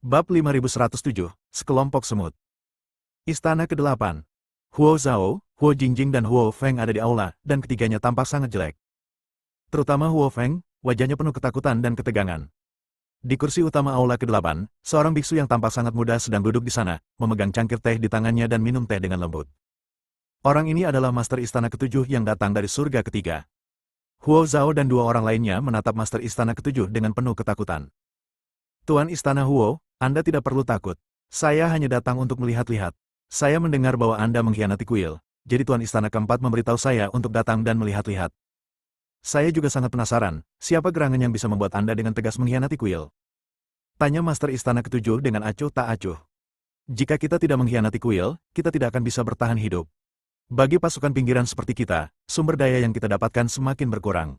Bab 5107, Sekelompok Semut. Istana ke-8. Huo Zhao, Huo Jingjing dan Huo Feng ada di aula, dan ketiganya tampak sangat jelek. Terutama Huo Feng, wajahnya penuh ketakutan dan ketegangan. Di kursi utama aula ke-8, seorang biksu yang tampak sangat muda sedang duduk di sana, memegang cangkir teh di tangannya dan minum teh dengan lembut. Orang ini adalah Master Istana ke-7 yang datang dari surga ketiga. Huo Zhao dan dua orang lainnya menatap Master Istana ke-7 dengan penuh ketakutan. Tuan Istana Huo, Anda tidak perlu takut. Saya hanya datang untuk melihat-lihat. Saya mendengar bahwa Anda mengkhianati kuil, jadi Tuan Istana keempat memberitahu saya untuk datang dan melihat-lihat. Saya juga sangat penasaran, siapa gerangan yang bisa membuat Anda dengan tegas mengkhianati kuil? Tanya Master Istana ke-7 dengan acuh tak acuh. Jika kita tidak mengkhianati kuil, kita tidak akan bisa bertahan hidup. Bagi pasukan pinggiran seperti kita, sumber daya yang kita dapatkan semakin berkurang.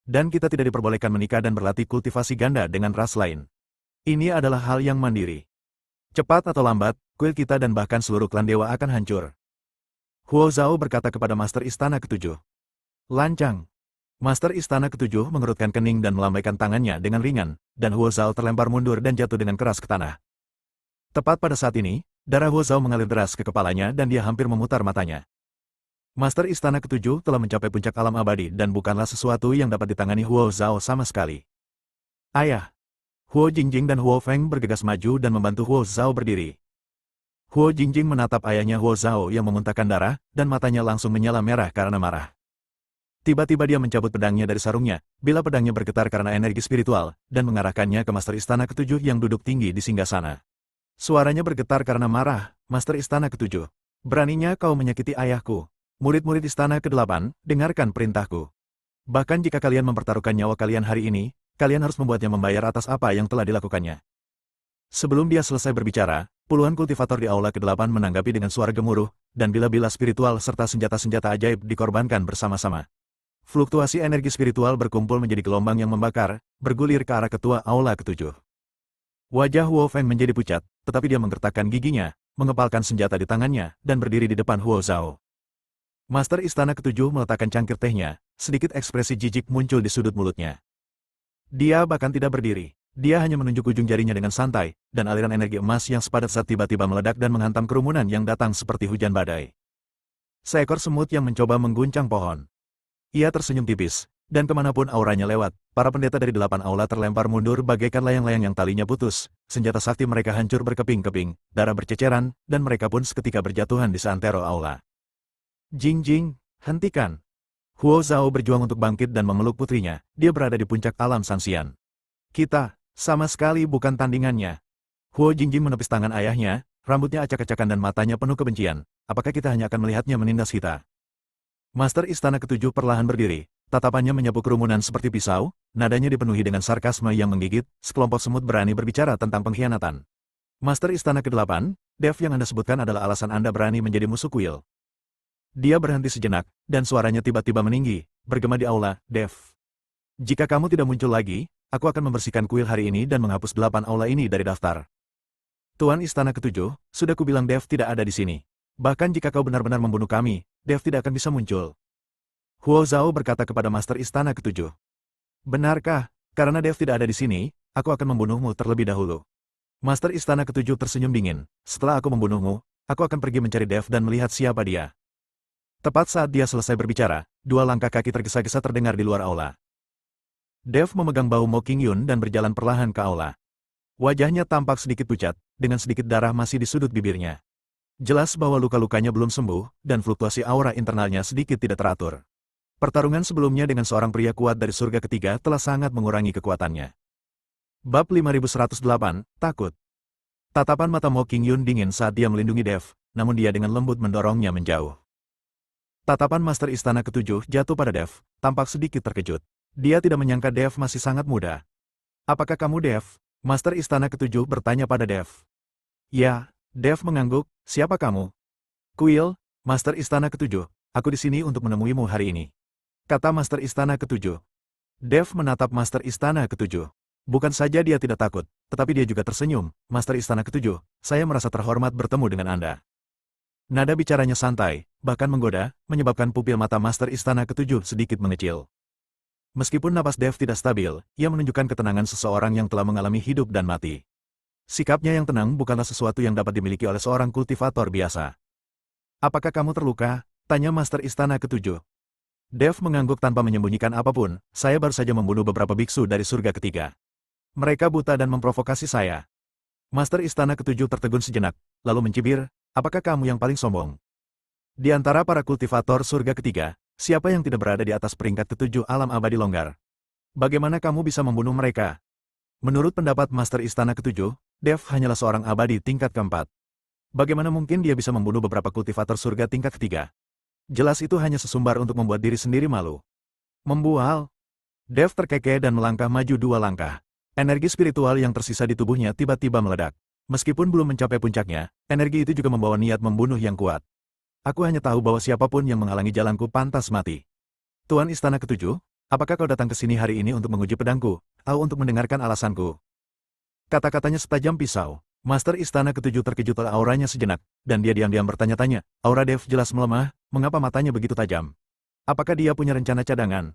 Dan kita tidak diperbolehkan menikah dan berlatih kultivasi ganda dengan ras lain. Ini adalah hal yang mandiri. Cepat atau lambat, kuil kita dan bahkan seluruh klan dewa akan hancur. Huo Zhao berkata kepada Master Istana ke-7. Lancang. Master Istana ke-7 mengerutkan kening dan melambaikan tangannya dengan ringan, dan Huo Zhao terlempar mundur dan jatuh dengan keras ke tanah. Tepat pada saat ini, darah Huo Zhao mengalir deras ke kepalanya dan dia hampir memutar matanya. Master Istana ke-7 telah mencapai puncak alam abadi dan bukanlah sesuatu yang dapat ditangani Huo Zhao sama sekali. Ayah. Huo Jingjing dan Huo Feng bergegas maju dan membantu Huo Zhao berdiri. Huo Jingjing menatap ayahnya Huo Zhao yang memuntahkan darah, dan matanya langsung menyala merah karena marah. Tiba-tiba dia mencabut pedangnya dari sarungnya, bila pedangnya bergetar karena energi spiritual, dan mengarahkannya ke Master Istana ke-7 yang duduk tinggi di singgasana. Suaranya bergetar karena marah, Master Istana ke-7. Beraninya kau menyakiti ayahku. Murid-murid Istana ke-8, dengarkan perintahku. Bahkan jika kalian mempertaruhkan nyawa kalian hari ini, kalian harus membuatnya membayar atas apa yang telah dilakukannya. Sebelum dia selesai berbicara, puluhan kultivator di aula ke-8 menanggapi dengan suara gemuruh, dan bila-bila spiritual serta senjata-senjata ajaib dikorbankan bersama-sama. Fluktuasi energi spiritual berkumpul menjadi gelombang yang membakar, bergulir ke arah ketua aula ke-7. Wajah Huo Feng menjadi pucat, tetapi dia menggertakkan giginya, mengepalkan senjata di tangannya, dan berdiri di depan Huo Zhao. Master Istana ke-7 meletakkan cangkir tehnya, sedikit ekspresi jijik muncul di sudut mulutnya. Dia bahkan tidak berdiri. Dia hanya menunjuk ujung jarinya dengan santai, dan aliran energi emas yang sepadat saat tiba-tiba meledak dan menghantam kerumunan yang datang seperti hujan badai. Seekor semut yang mencoba mengguncang pohon. Ia tersenyum tipis, dan kemanapun auranya lewat, para pendeta dari 8 aula terlempar mundur bagaikan layang-layang yang talinya putus, senjata sakti mereka hancur berkeping-keping, darah berceceran, dan mereka pun seketika berjatuhan di seantero aula. Jingjing, hentikan! Huo Zhao berjuang untuk bangkit dan memeluk putrinya, dia berada di puncak alam Sanxian. Kita, sama sekali bukan tandingannya. Huo Jingjing menepis tangan ayahnya, rambutnya acak-acakan dan matanya penuh kebencian. Apakah kita hanya akan melihatnya menindas kita? Master Istana ke-7 perlahan berdiri, tatapannya menyapu kerumunan seperti pisau, nadanya dipenuhi dengan sarkasme yang menggigit, sekelompok semut berani berbicara tentang pengkhianatan. Master Istana ke-8, Dev yang Anda sebutkan adalah alasan Anda berani menjadi musuh kuil. Dia berhenti sejenak, dan suaranya tiba-tiba meninggi, bergema di aula, Dev. Jika kamu tidak muncul lagi, aku akan membersihkan kuil hari ini dan menghapus 8 aula ini dari daftar. Tuan Istana ke-7, sudah kubilang Dev tidak ada di sini. Bahkan jika kau benar-benar membunuh kami, Dev tidak akan bisa muncul. Huo Zhao berkata kepada Master Istana ke-7. Benarkah, karena Dev tidak ada di sini, aku akan membunuhmu terlebih dahulu. Master Istana ke-7 tersenyum dingin, setelah aku membunuhmu, aku akan pergi mencari Dev dan melihat siapa dia. Tepat saat dia selesai berbicara, 2 langkah kaki tergesa-gesa terdengar di luar aula. Dev memegang bahu Mo Qingyun dan berjalan perlahan ke aula. Wajahnya tampak sedikit pucat, dengan sedikit darah masih di sudut bibirnya. Jelas bahwa luka-lukanya belum sembuh, dan fluktuasi aura internalnya sedikit tidak teratur. Pertarungan sebelumnya dengan seorang pria kuat dari surga ketiga telah sangat mengurangi kekuatannya. Bab 5108, Takut. Tatapan mata Mo Qingyun dingin saat dia melindungi Dev, namun dia dengan lembut mendorongnya menjauh. Tatapan Master Istana ke-7 jatuh pada Dev, tampak sedikit terkejut. Dia tidak menyangka Dev masih sangat muda. Apakah kamu Dev? Master Istana ke-7 bertanya pada Dev. Ya, Dev mengangguk, siapa kamu? Kuil, Master Istana ke-7, aku di sini untuk menemuimu hari ini. Kata Master Istana ke-7. Dev menatap Master Istana ke-7. Bukan saja dia tidak takut, tetapi dia juga tersenyum. Master Istana ke-7, saya merasa terhormat bertemu dengan Anda. Nada bicaranya santai, bahkan menggoda, menyebabkan pupil mata Master Istana ke-7 sedikit mengecil. Meskipun napas Dev tidak stabil, ia menunjukkan ketenangan seseorang yang telah mengalami hidup dan mati. Sikapnya yang tenang bukanlah sesuatu yang dapat dimiliki oleh seorang kultivator biasa. Apakah kamu terluka? Tanya Master Istana Ketujuh. Dev mengangguk tanpa menyembunyikan apapun. Saya baru saja membunuh beberapa biksu dari surga ketiga. Mereka buta dan memprovokasi saya. Master Istana Ketujuh tertegun sejenak, lalu mencibir, apakah kamu yang paling sombong? Di antara para kultivator surga ketiga, siapa yang tidak berada di atas peringkat ketujuh alam abadi longgar? Bagaimana kamu bisa membunuh mereka? Menurut pendapat Master Istana Ketujuh, Dev hanyalah seorang abadi tingkat keempat. Bagaimana mungkin dia bisa membunuh beberapa kultivator surga tingkat ketiga? Jelas itu hanya sesumbar untuk membuat diri sendiri malu. Membual. Dev terkekeh dan melangkah maju 2 langkah. Energi spiritual yang tersisa di tubuhnya tiba-tiba meledak. Meskipun belum mencapai puncaknya, energi itu juga membawa niat membunuh yang kuat. Aku hanya tahu bahwa siapapun yang menghalangi jalanku pantas mati. Tuan Istana Ketujuh, apakah kau datang ke sini hari ini untuk menguji pedangku, atau untuk mendengarkan alasanku? Kata-katanya setajam pisau. Master Istana Ketujuh terkejut oleh auranya sejenak, dan dia diam-diam bertanya-tanya, aura Dev jelas melemah, mengapa matanya begitu tajam? Apakah dia punya rencana cadangan?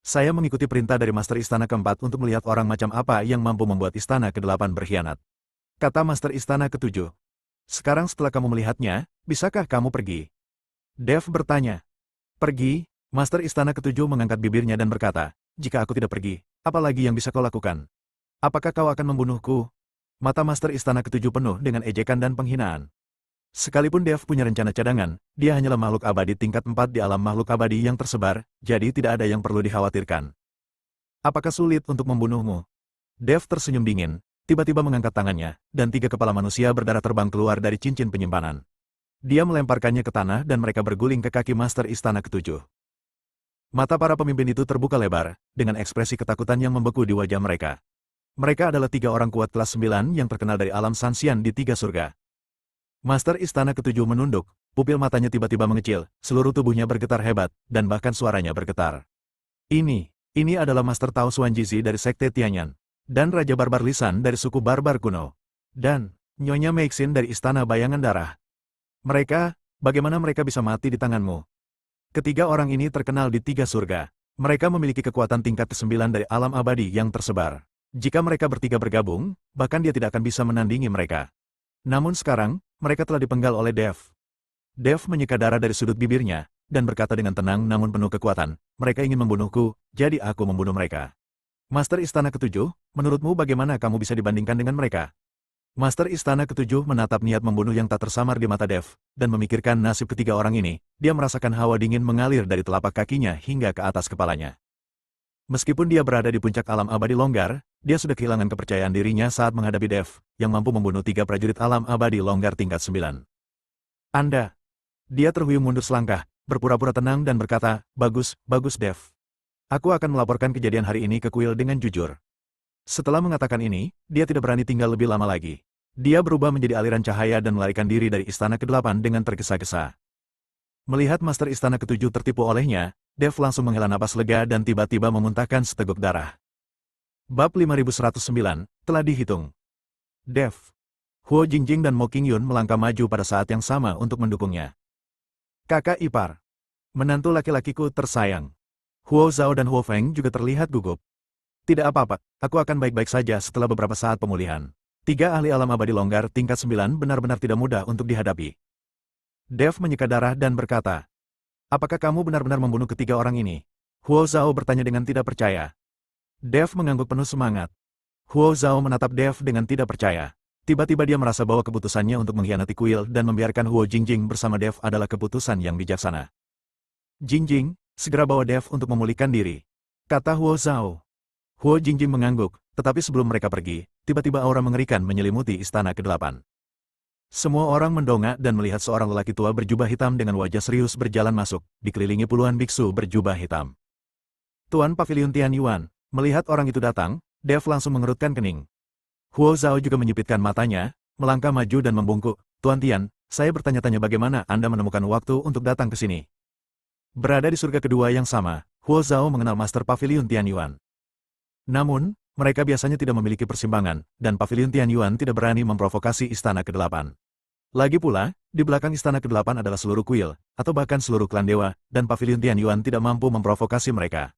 Saya mengikuti perintah dari Master Istana Keempat untuk melihat orang macam apa yang mampu membuat Istana Kedelapan berkhianat. Kata Master Istana Ketujuh. Sekarang setelah kamu melihatnya, bisakah kamu pergi? Dev bertanya. Pergi? Master Istana Ketujuh mengangkat bibirnya dan berkata, jika aku tidak pergi, apa lagi yang bisa kau lakukan? Apakah kau akan membunuhku? Mata Master Istana Ketujuh penuh dengan ejekan dan penghinaan. Sekalipun Dev punya rencana cadangan, dia hanyalah makhluk abadi tingkat 4 di alam makhluk abadi yang tersebar, jadi tidak ada yang perlu dikhawatirkan. Apakah sulit untuk membunuhmu? Dev tersenyum dingin, tiba-tiba mengangkat tangannya, dan 3 kepala manusia berdarah terbang keluar dari cincin penyimpanan. Dia melemparkannya ke tanah dan mereka berguling ke kaki Master Istana Ketujuh. Mata para pemimpin itu terbuka lebar, dengan ekspresi ketakutan yang membeku di wajah mereka. Mereka adalah 3 orang kuat kelas 9 yang terkenal dari alam Sanxian di 3 surga. Master Istana Ketujuh menunduk, pupil matanya tiba-tiba mengecil, seluruh tubuhnya bergetar hebat, dan bahkan suaranya bergetar. Ini adalah Master Tao Xuanjizi dari Sekte Tianyan, dan Raja Barbar Lisan dari suku Barbar kuno, dan Nyonya Meixin dari Istana Bayangan Darah. Bagaimana mereka bisa mati di tanganmu? Ketiga orang ini terkenal di 3 surga. Mereka memiliki kekuatan tingkat ke-9 dari alam abadi yang tersebar. Jika mereka bertiga bergabung, bahkan dia tidak akan bisa menandingi mereka. Namun sekarang, mereka telah dipenggal oleh Dev. Dev menyeka darah dari sudut bibirnya, dan berkata dengan tenang namun penuh kekuatan, mereka ingin membunuhku, jadi aku membunuh mereka. Master Istana Ketujuh, menurutmu bagaimana kamu bisa dibandingkan dengan mereka? Master Istana Ketujuh menatap niat membunuh yang tak tersamar di mata Dev, dan memikirkan nasib ketiga orang ini, dia merasakan hawa dingin mengalir dari telapak kakinya hingga ke atas kepalanya. Meskipun dia berada di puncak alam abadi longgar, dia sudah kehilangan kepercayaan dirinya saat menghadapi Dev, yang mampu membunuh 3 prajurit alam abadi longgar tingkat 9. Anda. Dia terhuyung mundur selangkah, berpura-pura tenang dan berkata, bagus Dev. Aku akan melaporkan kejadian hari ini ke kuil dengan jujur. Setelah mengatakan ini, dia tidak berani tinggal lebih lama lagi. Dia berubah menjadi aliran cahaya dan melarikan diri dari Istana Kedelapan dengan tergesa-gesa. Melihat Master Istana Ketujuh tertipu olehnya, Dev langsung menghela napas lega dan tiba-tiba memuntahkan seteguk darah. Bab 5109, telah dihitung. Dev. Huo Jingjing dan Mo Qingyun melangkah maju pada saat yang sama untuk mendukungnya. Kakak ipar. Menantu laki-lakiku tersayang. Huo Zhao dan Huo Feng juga terlihat gugup. Tidak apa-apa, aku akan baik-baik saja setelah beberapa saat pemulihan. 3 ahli alam abadi longgar tingkat 9 benar-benar tidak mudah untuk dihadapi. Dev menyeka darah dan berkata, apakah kamu benar-benar membunuh ketiga orang ini? Huo Zhao bertanya dengan tidak percaya. Dev mengangguk penuh semangat. Huo Zhao menatap Dev dengan tidak percaya. Tiba-tiba dia merasa bahwa keputusannya untuk mengkhianati kuil dan membiarkan Huo Jingjing bersama Dev adalah keputusan yang bijaksana. Jingjing, segera bawa Dev untuk memulihkan diri, kata Huo Zhao. Huo Jingjing mengangguk, tetapi sebelum mereka pergi, tiba-tiba aura mengerikan menyelimuti Istana Kedelapan. Semua orang mendongak dan melihat seorang lelaki tua berjubah hitam dengan wajah serius berjalan masuk, dikelilingi puluhan biksu berjubah hitam. Tuan Pavilion Tianyuan, melihat orang itu datang, Dev langsung mengerutkan kening. Huo Zhao juga menyipitkan matanya, melangkah maju dan membungkuk, Tuan Tian, saya bertanya-tanya bagaimana Anda menemukan waktu untuk datang ke sini. Berada di surga kedua yang sama, Huo Zhao mengenal Master Pavilion Tianyuan. Namun, mereka biasanya tidak memiliki persimpangan, dan Pavilion Tianyuan tidak berani memprovokasi Istana Kedelapan. Lagi pula, di belakang Istana Kedelapan adalah seluruh kuil, atau bahkan seluruh klan dewa, dan Pavilion Tianyuan tidak mampu memprovokasi mereka.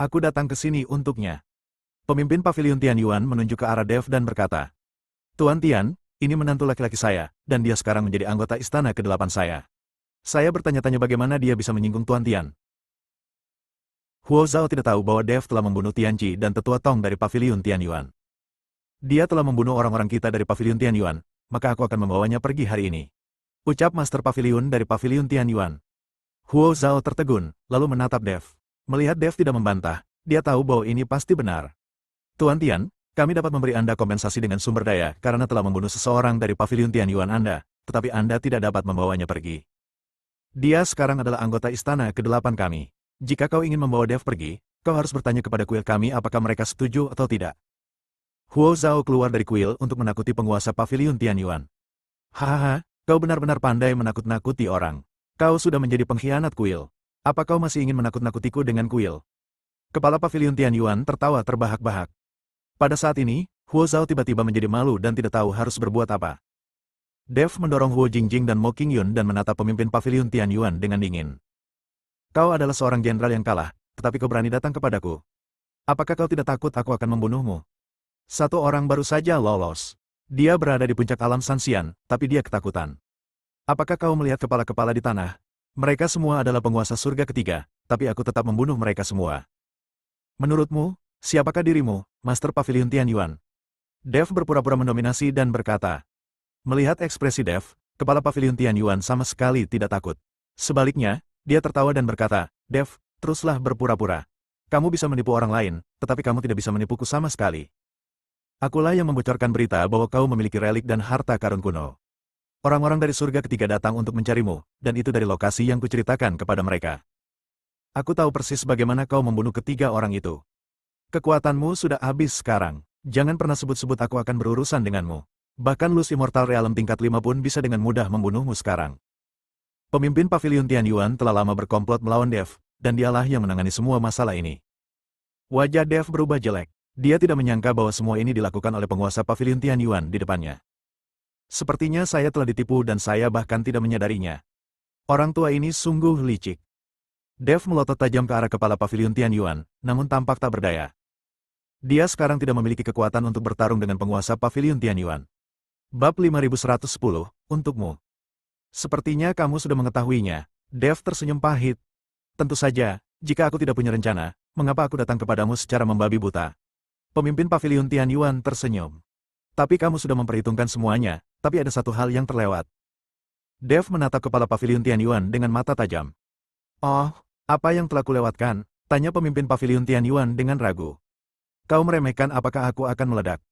Aku datang ke sini untuknya. Pemimpin Pavilion Tianyuan menunjuk ke arah Dev dan berkata, Tuan Tian, ini menantu laki-laki saya, dan dia sekarang menjadi anggota istana ke-8 saya. Saya bertanya-tanya bagaimana dia bisa menyinggung Tuan Tian. Huo Zhao tidak tahu bahwa Dev telah membunuh Tianqi dan tetua Tong dari Paviliun Tianyuan. Dia telah membunuh orang-orang kita dari Paviliun Tianyuan, maka aku akan membawanya pergi hari ini. Ucap Master Paviliun dari Paviliun Tianyuan. Huo Zhao tertegun, lalu menatap Dev. Melihat Dev tidak membantah, dia tahu bahwa ini pasti benar. Tuan Tian, kami dapat memberi Anda kompensasi dengan sumber daya karena telah membunuh seseorang dari Paviliun Tianyuan Anda, tetapi Anda tidak dapat membawanya pergi. Dia sekarang adalah anggota istana ke-8 kami. Jika kau ingin membawa Dev pergi, kau harus bertanya kepada kuil kami apakah mereka setuju atau tidak. Huo Zhao keluar dari kuil untuk menakuti penguasa Paviliun Tianyuan. Hahaha, kau benar-benar pandai menakut-nakuti orang. Kau sudah menjadi pengkhianat kuil. Apa kau masih ingin menakut-nakutiku dengan kuil? Kepala Paviliun Tianyuan tertawa terbahak-bahak. Pada saat ini, Huo Zhao tiba-tiba menjadi malu dan tidak tahu harus berbuat apa. Dev mendorong Huo Jingjing dan Mo Qingyun dan menatap pemimpin Paviliun Tianyuan dengan dingin. Kau adalah seorang jenderal yang kalah, tetapi kau berani datang kepadaku. Apakah kau tidak takut aku akan membunuhmu? Satu orang baru saja lolos. Dia berada di puncak alam Sanxian, tapi dia ketakutan. Apakah kau melihat kepala-kepala di tanah? Mereka semua adalah penguasa surga ketiga, tapi aku tetap membunuh mereka semua. Menurutmu, siapakah dirimu, Master Paviliun Tianyuan? Dev berpura-pura mendominasi dan berkata. Melihat ekspresi Dev, kepala Paviliun Tianyuan sama sekali tidak takut. Sebaliknya, dia tertawa dan berkata, Dev, teruslah berpura-pura. Kamu bisa menipu orang lain, tetapi kamu tidak bisa menipuku sama sekali. Akulah yang membocorkan berita bahwa kau memiliki relik dan harta karun kuno. Orang-orang dari surga ketiga datang untuk mencarimu, dan itu dari lokasi yang kuceritakan kepada mereka. Aku tahu persis bagaimana kau membunuh ketiga orang itu. Kekuatanmu sudah habis sekarang. Jangan pernah sebut-sebut aku akan berurusan denganmu. Bahkan Lus Immortal Realm tingkat 5 pun bisa dengan mudah membunuhmu sekarang. Pemimpin Paviliun Tianyuan telah lama berkomplot melawan Dev, dan dialah yang menangani semua masalah ini. Wajah Dev berubah jelek. Dia tidak menyangka bahwa semua ini dilakukan oleh penguasa Paviliun Tianyuan di depannya. Sepertinya saya telah ditipu dan saya bahkan tidak menyadarinya. Orang tua ini sungguh licik. Dev melotot tajam ke arah kepala Paviliun Tianyuan, namun tampak tak berdaya. Dia sekarang tidak memiliki kekuatan untuk bertarung dengan penguasa Paviliun Tianyuan. Bab 5110, untukmu. Sepertinya kamu sudah mengetahuinya. Dev tersenyum pahit. Tentu saja, jika aku tidak punya rencana, mengapa aku datang kepadamu secara membabi buta? Pemimpin Paviliun Tianyuan tersenyum. Tapi kamu sudah memperhitungkan semuanya, tapi ada satu hal yang terlewat. Dev menatap kepala Paviliun Tianyuan dengan mata tajam. Oh, apa yang telah kulewatkan? Tanya pemimpin Paviliun Tianyuan dengan ragu. Kau meremehkan apakah aku akan meledak?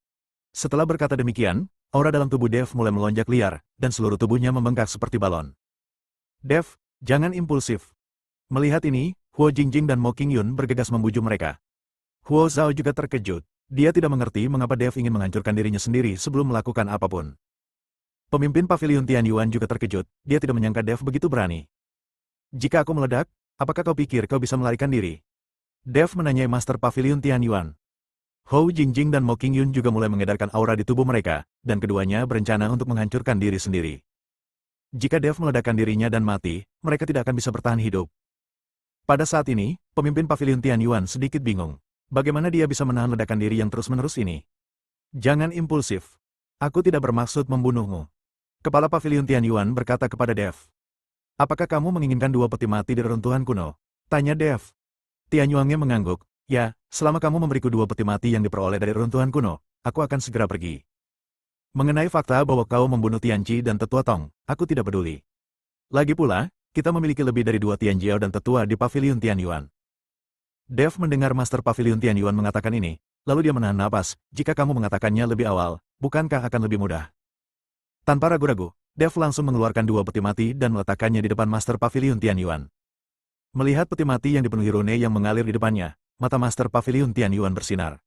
Setelah berkata demikian, aura dalam tubuh Dev mulai melonjak liar, dan seluruh tubuhnya membengkak seperti balon. Dev, jangan impulsif. Melihat ini, Huo Jingjing dan Mo Qingyun bergegas membujuk mereka. Huo Zhao juga terkejut. Dia tidak mengerti mengapa Dev ingin menghancurkan dirinya sendiri sebelum melakukan apapun. Pemimpin Paviliun Tianyuan juga terkejut, dia tidak menyangka Dev begitu berani. Jika aku meledak, apakah kau pikir kau bisa melarikan diri? Dev menanyai Master Paviliun Tianyuan. Hou Jingjing dan Mo Qingyun juga mulai mengedarkan aura di tubuh mereka, dan keduanya berencana untuk menghancurkan diri sendiri. Jika Dev meledakkan dirinya dan mati, mereka tidak akan bisa bertahan hidup. Pada saat ini, pemimpin Paviliun Tianyuan sedikit bingung. Bagaimana dia bisa menahan ledakan diri yang terus-menerus ini? Jangan impulsif. Aku tidak bermaksud membunuhmu. Kepala Paviliun Tianyuan berkata kepada Dev. Apakah kamu menginginkan dua peti mati di reruntuhan kuno? Tanya Dev. Tianyuannya mengangguk. Ya, selama kamu memberiku dua peti mati yang diperoleh dari reruntuhan kuno, aku akan segera pergi. Mengenai fakta bahwa kau membunuh Tianqi dan Tetua Tong, aku tidak peduli. Lagi pula, kita memiliki lebih dari 2 Tianjiao dan Tetua di Paviliun Tianyuan. Dev mendengar Master Paviliun Tianyuan mengatakan ini, lalu dia menahan napas. Jika kamu mengatakannya lebih awal, bukankah akan lebih mudah? Tanpa ragu-ragu, Dev langsung mengeluarkan 2 peti mati dan meletakkannya di depan Master Paviliun Tianyuan. Melihat peti mati yang dipenuhi rune yang mengalir di depannya, mata Master Paviliun Tianyuan bersinar.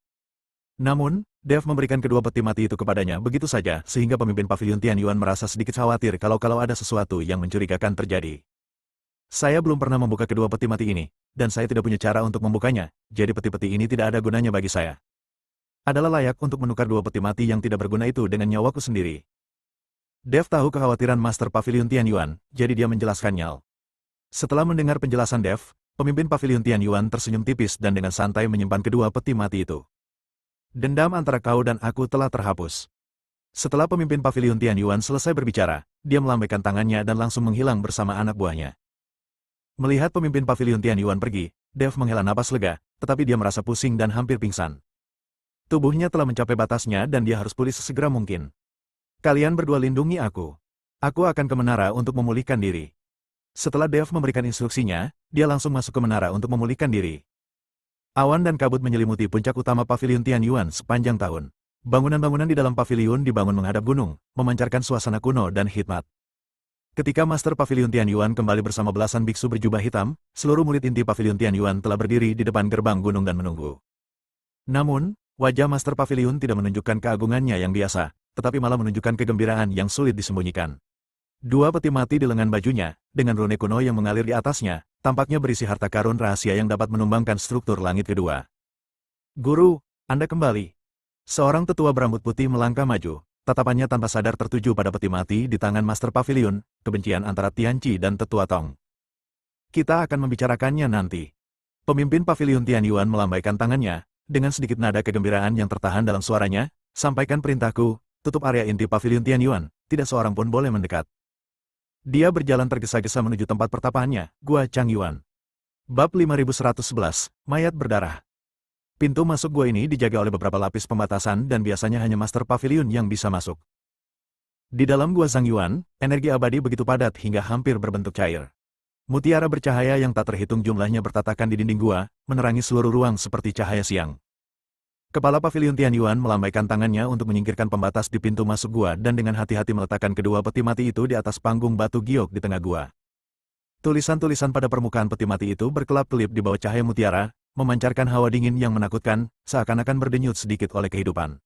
Namun, Dev memberikan kedua peti mati itu kepadanya begitu saja sehingga pemimpin Paviliun Tianyuan merasa sedikit khawatir kalau ada sesuatu yang mencurigakan terjadi. Saya belum pernah membuka kedua peti mati ini, dan saya tidak punya cara untuk membukanya, jadi peti-peti ini tidak ada gunanya bagi saya. Adalah layak untuk menukar 2 peti mati yang tidak berguna itu dengan nyawaku sendiri. Dev tahu kekhawatiran Master Paviliun Tianyuan, jadi dia menjelaskannya. Setelah mendengar penjelasan Dev, pemimpin Paviliun Tianyuan tersenyum tipis dan dengan santai menyimpan kedua peti mati itu. Dendam antara kau dan aku telah terhapus. Setelah pemimpin pavilion Tianyuan selesai berbicara, dia melambaikan tangannya dan langsung menghilang bersama anak buahnya. Melihat pemimpin pavilion Tianyuan pergi, Dev menghela napas lega, tetapi dia merasa pusing dan hampir pingsan. Tubuhnya telah mencapai batasnya dan dia harus pulih sesegera mungkin. Kalian berdua lindungi aku. Aku akan ke menara untuk memulihkan diri. Setelah Dev memberikan instruksinya, dia langsung masuk ke menara untuk memulihkan diri. Awan dan kabut menyelimuti puncak utama pavilion Tianyuan sepanjang tahun. Bangunan-bangunan di dalam pavilion dibangun menghadap gunung, memancarkan suasana kuno dan hikmat. Ketika Master Pavilion Tianyuan kembali bersama belasan biksu berjubah hitam, seluruh murid inti Pavilion Tianyuan telah berdiri di depan gerbang gunung dan menunggu. Namun, wajah Master Pavilion tidak menunjukkan keagungannya yang biasa, tetapi malah menunjukkan kegembiraan yang sulit disembunyikan. Dua peti mati di lengan bajunya, dengan rune kuno yang mengalir di atasnya, tampaknya berisi harta karun rahasia yang dapat menumbangkan struktur langit kedua. Guru, Anda kembali. Seorang tetua berambut putih melangkah maju. Tatapannya tanpa sadar tertuju pada peti mati di tangan Master Pavilion, kebencian antara Tianqi dan Tetua Tong. Kita akan membicarakannya nanti. Pemimpin Pavilion Tianyuan melambaikan tangannya, dengan sedikit nada kegembiraan yang tertahan dalam suaranya, sampaikan perintahku, tutup area inti Pavilion Tianyuan, tidak seorang pun boleh mendekat. Dia berjalan tergesa-gesa menuju tempat pertapaannya, Gua Changyuan. Bab 5111, Mayat Berdarah. Pintu masuk gua ini dijaga oleh beberapa lapis pembatasan dan biasanya hanya Master Pavilion yang bisa masuk. Di dalam gua Zhangyuan, energi abadi begitu padat hingga hampir berbentuk cair. Mutiara bercahaya yang tak terhitung jumlahnya bertatakan di dinding gua, menerangi seluruh ruang seperti cahaya siang. Kepala Pavilion Tianyuan melambaikan tangannya untuk menyingkirkan pembatas di pintu masuk gua dan dengan hati-hati meletakkan kedua peti mati itu di atas panggung batu giok di tengah gua. Tulisan-tulisan pada permukaan peti mati itu berkelap-kelip di bawah cahaya mutiara, memancarkan hawa dingin yang menakutkan, seakan-akan berdenyut sedikit oleh kehidupan.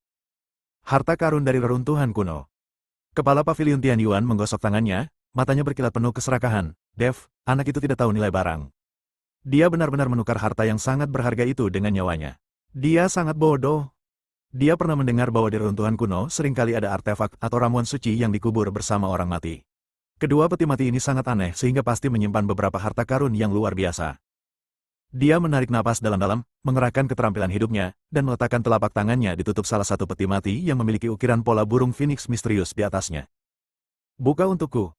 Harta karun dari reruntuhan kuno. Kepala Pavilion Tianyuan menggosok tangannya, matanya berkilat penuh keserakahan. Dev, anak itu tidak tahu nilai barang. Dia benar-benar menukar harta yang sangat berharga itu dengan nyawanya. Dia sangat bodoh. Dia pernah mendengar bahwa di reruntuhan kuno seringkali ada artefak atau ramuan suci yang dikubur bersama orang mati. Kedua peti mati ini sangat aneh sehingga pasti menyimpan beberapa harta karun yang luar biasa. Dia menarik napas dalam-dalam, mengerahkan keterampilan hidupnya, dan meletakkan telapak tangannya di tutup salah satu peti mati yang memiliki ukiran pola burung phoenix misterius di atasnya. Buka untukku.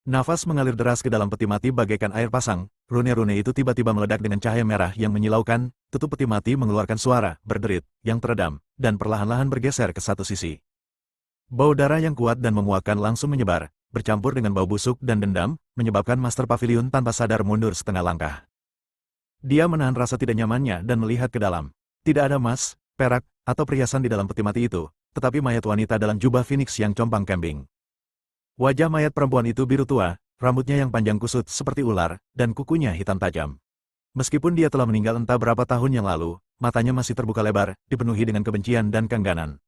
Nafas mengalir deras ke dalam peti mati bagaikan air pasang, rune-rune itu tiba-tiba meledak dengan cahaya merah yang menyilaukan, tutup peti mati mengeluarkan suara, berderit, yang teredam, dan perlahan-lahan bergeser ke satu sisi. Bau darah yang kuat dan memuakkan langsung menyebar, bercampur dengan bau busuk dan dendam, menyebabkan Master Pavilion tanpa sadar mundur setengah langkah. Dia menahan rasa tidak nyamannya dan melihat ke dalam. Tidak ada emas, perak, atau perhiasan di dalam peti mati itu, tetapi mayat wanita dalam jubah phoenix yang compang kambing. Wajah mayat perempuan itu biru tua, rambutnya yang panjang kusut seperti ular, dan kukunya hitam tajam. Meskipun dia telah meninggal entah berapa tahun yang lalu, matanya masih terbuka lebar, dipenuhi dengan kebencian dan keengganan.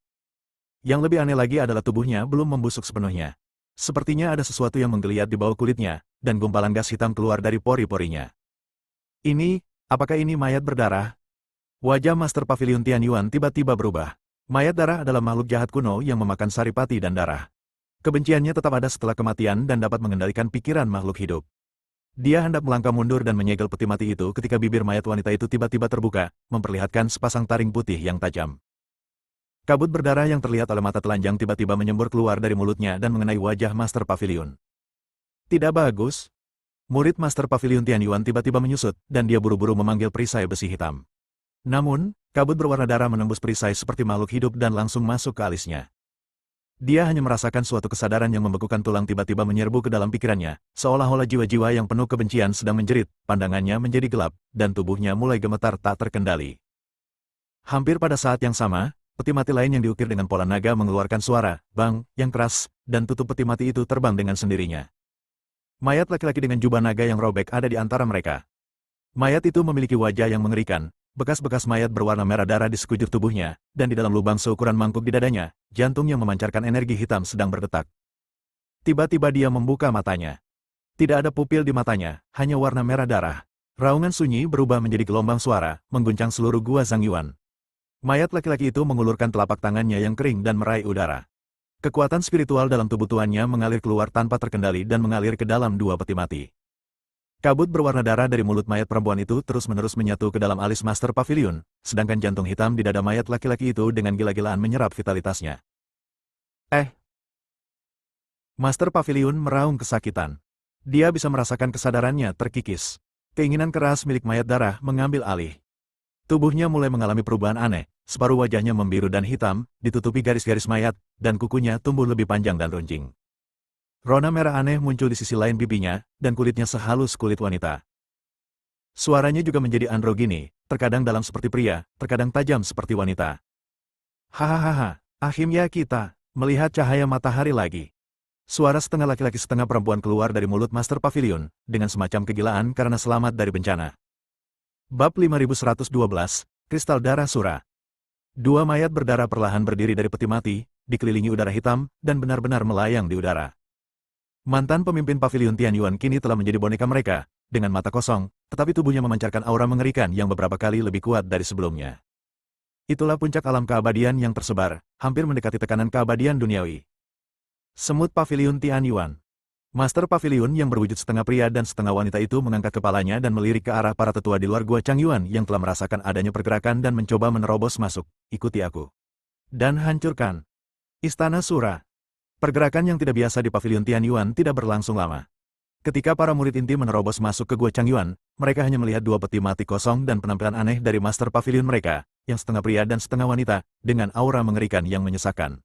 Yang lebih aneh lagi adalah tubuhnya belum membusuk sepenuhnya. Sepertinya ada sesuatu yang menggeliat di bawah kulitnya, dan gumpalan gas hitam keluar dari pori-porinya. Apakah ini mayat berdarah? Wajah Master Pavilion Tianyuan tiba-tiba berubah. Mayat darah adalah makhluk jahat kuno yang memakan saripati dan darah. Kebenciannya tetap ada setelah kematian dan dapat mengendalikan pikiran makhluk hidup. Dia hendak melangkah mundur dan menyegel peti mati itu ketika bibir mayat wanita itu tiba-tiba terbuka, memperlihatkan sepasang taring putih yang tajam. Kabut berdarah yang terlihat oleh mata telanjang tiba-tiba menyembur keluar dari mulutnya dan mengenai wajah Master Pavilion. Tidak bagus. Murid Master Pavilion Tianyuan tiba-tiba menyusut, dan dia buru-buru memanggil perisai besi hitam. Namun, kabut berwarna darah menembus perisai seperti makhluk hidup dan langsung masuk ke alisnya. Dia hanya merasakan suatu kesadaran yang membekukan tulang tiba-tiba menyerbu ke dalam pikirannya, seolah-olah jiwa-jiwa yang penuh kebencian sedang menjerit, pandangannya menjadi gelap, dan tubuhnya mulai gemetar tak terkendali. Hampir pada saat yang sama, peti mati lain yang diukir dengan pola naga mengeluarkan suara, bang, yang keras, dan tutup peti mati itu terbang dengan sendirinya. Mayat laki-laki dengan jubah naga yang robek ada di antara mereka. Mayat itu memiliki wajah yang mengerikan, bekas-bekas mayat berwarna merah darah di sekujur tubuhnya, dan di dalam lubang seukuran mangkuk di dadanya, jantung yang memancarkan energi hitam sedang berdetak. Tiba-tiba dia membuka matanya. Tidak ada pupil di matanya, hanya warna merah darah. Raungan sunyi berubah menjadi gelombang suara, mengguncang seluruh gua Zhangyuan. Mayat laki-laki itu mengulurkan telapak tangannya yang kering dan meraih udara. Kekuatan spiritual dalam tubuh tuannya mengalir keluar tanpa terkendali dan mengalir ke dalam dua peti mati. Kabut berwarna darah dari mulut mayat perempuan itu terus-menerus menyatu ke dalam alis Master Pavilion, sedangkan jantung hitam di dada mayat laki-laki itu dengan gila-gilaan menyerap vitalitasnya. Eh, Master Pavilion meraung kesakitan. Dia bisa merasakan kesadarannya terkikis. Keinginan keras milik mayat darah mengambil alih. Tubuhnya mulai mengalami perubahan aneh, separuh wajahnya membiru dan hitam, ditutupi garis-garis mayat, dan kukunya tumbuh lebih panjang dan runcing. Rona merah aneh muncul di sisi lain pipinya, dan kulitnya sehalus kulit wanita. Suaranya juga menjadi androgini, terkadang dalam seperti pria, terkadang tajam seperti wanita. Hahaha, akhirnya kita melihat cahaya matahari lagi. Suara setengah laki-laki setengah perempuan keluar dari mulut Master Pavilion, dengan semacam kegilaan karena selamat dari bencana. Bab 5112, Kristal Darah Sura. Dua mayat berdarah perlahan berdiri dari peti mati, dikelilingi udara hitam, dan benar-benar melayang di udara. Mantan pemimpin Pavilion Tianyuan kini telah menjadi boneka mereka, dengan mata kosong, tetapi tubuhnya memancarkan aura mengerikan yang beberapa kali lebih kuat dari sebelumnya. Itulah puncak alam keabadian yang tersebar, hampir mendekati tekanan keabadian duniawi. Semut Pavilion Tianyuan. Master Pavilion yang berwujud setengah pria dan setengah wanita itu mengangkat kepalanya dan melirik ke arah para tetua di luar gua Changyuan yang telah merasakan adanya pergerakan dan mencoba menerobos masuk. Ikuti aku. Dan hancurkan Istana Sura. Pergerakan yang tidak biasa di Pavilion Tianyuan tidak berlangsung lama. Ketika para murid inti menerobos masuk ke gua Changyuan, mereka hanya melihat dua peti mati kosong dan penampilan aneh dari Master Pavilion mereka, yang setengah pria dan setengah wanita, dengan aura mengerikan yang menyesakan.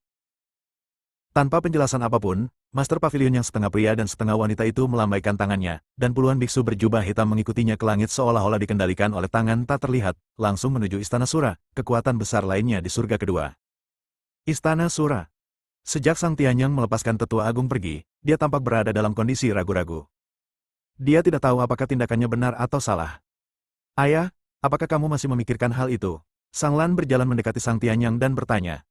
Tanpa penjelasan apapun, Master Pavilion yang setengah pria dan setengah wanita itu melambaikan tangannya, dan puluhan biksu berjubah hitam mengikutinya ke langit seolah-olah dikendalikan oleh tangan tak terlihat, langsung menuju Istana Sura, kekuatan besar lainnya di surga kedua. Istana Sura. Sejak Sang Tianyang melepaskan tetua agung pergi, dia tampak berada dalam kondisi ragu-ragu. Dia tidak tahu apakah tindakannya benar atau salah. Ayah, apakah kamu masih memikirkan hal itu? Sang Lan berjalan mendekati Sang Tianyang dan bertanya.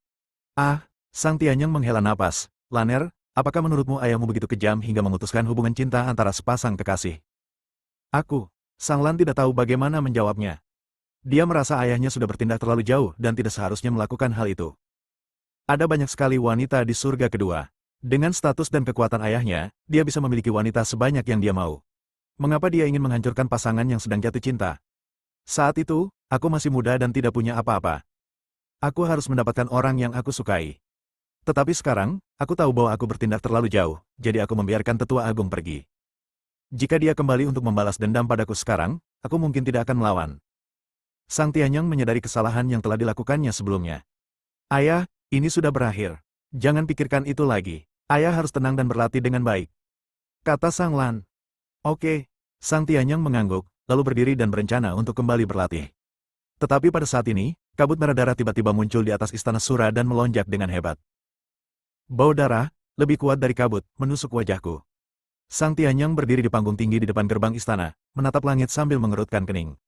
Ah, Sang Tianyang menghela napas. Laner, apakah menurutmu ayahmu begitu kejam hingga memutuskan hubungan cinta antara sepasang kekasih? Sang Lan tidak tahu bagaimana menjawabnya. Dia merasa ayahnya sudah bertindak terlalu jauh dan tidak seharusnya melakukan hal itu. Ada banyak sekali wanita di surga kedua. Dengan status dan kekuatan ayahnya, dia bisa memiliki wanita sebanyak yang dia mau. Mengapa dia ingin menghancurkan pasangan yang sedang jatuh cinta? Saat itu, aku masih muda dan tidak punya apa-apa. Aku harus mendapatkan orang yang aku sukai. Tetapi sekarang, aku tahu bahwa aku bertindak terlalu jauh, jadi aku membiarkan tetua agung pergi. Jika dia kembali untuk membalas dendam padaku sekarang, aku mungkin tidak akan melawan. Sang Tianyang menyadari kesalahan yang telah dilakukannya sebelumnya. Ayah, ini sudah berakhir. Jangan pikirkan itu lagi. Ayah harus tenang dan berlatih dengan baik. Kata Sang Lan. Oke. Sang Tianyang mengangguk, lalu berdiri dan berencana untuk kembali berlatih. Tetapi pada saat ini, kabut merah darah tiba-tiba muncul di atas Istana Sura dan melonjak dengan hebat. Bau darah, lebih kuat dari kabut, menusuk wajahku. Sang Tianyang berdiri di panggung tinggi di depan gerbang istana, menatap langit sambil mengerutkan kening.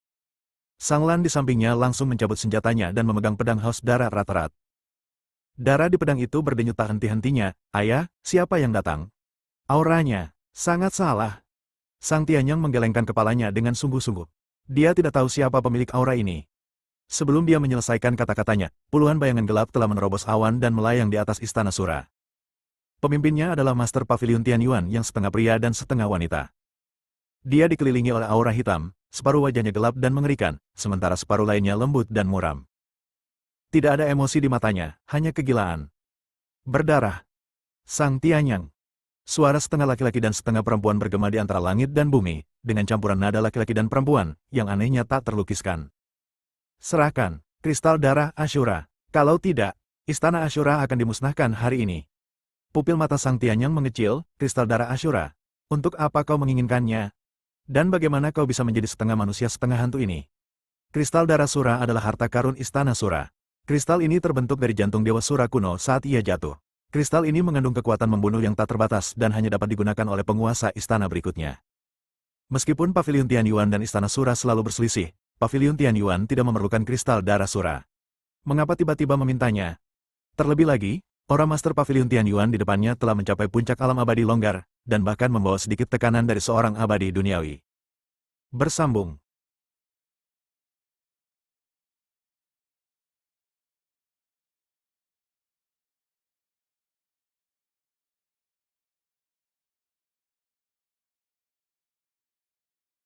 Sang Lan di sampingnya langsung mencabut senjatanya dan memegang pedang haus darah Ratarat. Darah di pedang itu berdenyut tak henti-hentinya. Ayah, siapa yang datang? Auranya, sangat salah. Sang Tianyang menggelengkan kepalanya dengan sungguh-sungguh. Dia tidak tahu siapa pemilik aura ini. Sebelum dia menyelesaikan kata-katanya, puluhan bayangan gelap telah menerobos awan dan melayang di atas Istana Sura. Pemimpinnya adalah Master Pavilion Tianyuan yang setengah pria dan setengah wanita. Dia dikelilingi oleh aura hitam, separuh wajahnya gelap dan mengerikan, sementara separuh lainnya lembut dan muram. Tidak ada emosi di matanya, hanya kegilaan. Berdarah. Sang Tianyang. Suara setengah laki-laki dan setengah perempuan bergema di antara langit dan bumi, dengan campuran nada laki-laki dan perempuan, yang anehnya tak terlukiskan. Serahkan kristal darah Ashura. Kalau tidak, Istana Ashura akan dimusnahkan hari ini. Pupil mata Sang Tianyang mengecil, kristal darah Ashura. Untuk apa kau menginginkannya? Dan bagaimana kau bisa menjadi setengah manusia setengah hantu ini? Kristal darah Sura adalah harta karun Istana Sura. Kristal ini terbentuk dari jantung Dewa Sura kuno saat ia jatuh. Kristal ini mengandung kekuatan membunuh yang tak terbatas dan hanya dapat digunakan oleh penguasa istana berikutnya. Meskipun Pavilion Tianyuan dan Istana Sura selalu berselisih, Pavilion Tianyuan tidak memerlukan kristal darah Sura. Mengapa tiba-tiba memintanya? Terlebih lagi, aura Master Pavilion Tianyuan di depannya telah mencapai puncak alam abadi longgar, dan bahkan membawa sedikit tekanan dari seorang abadi duniawi. Bersambung.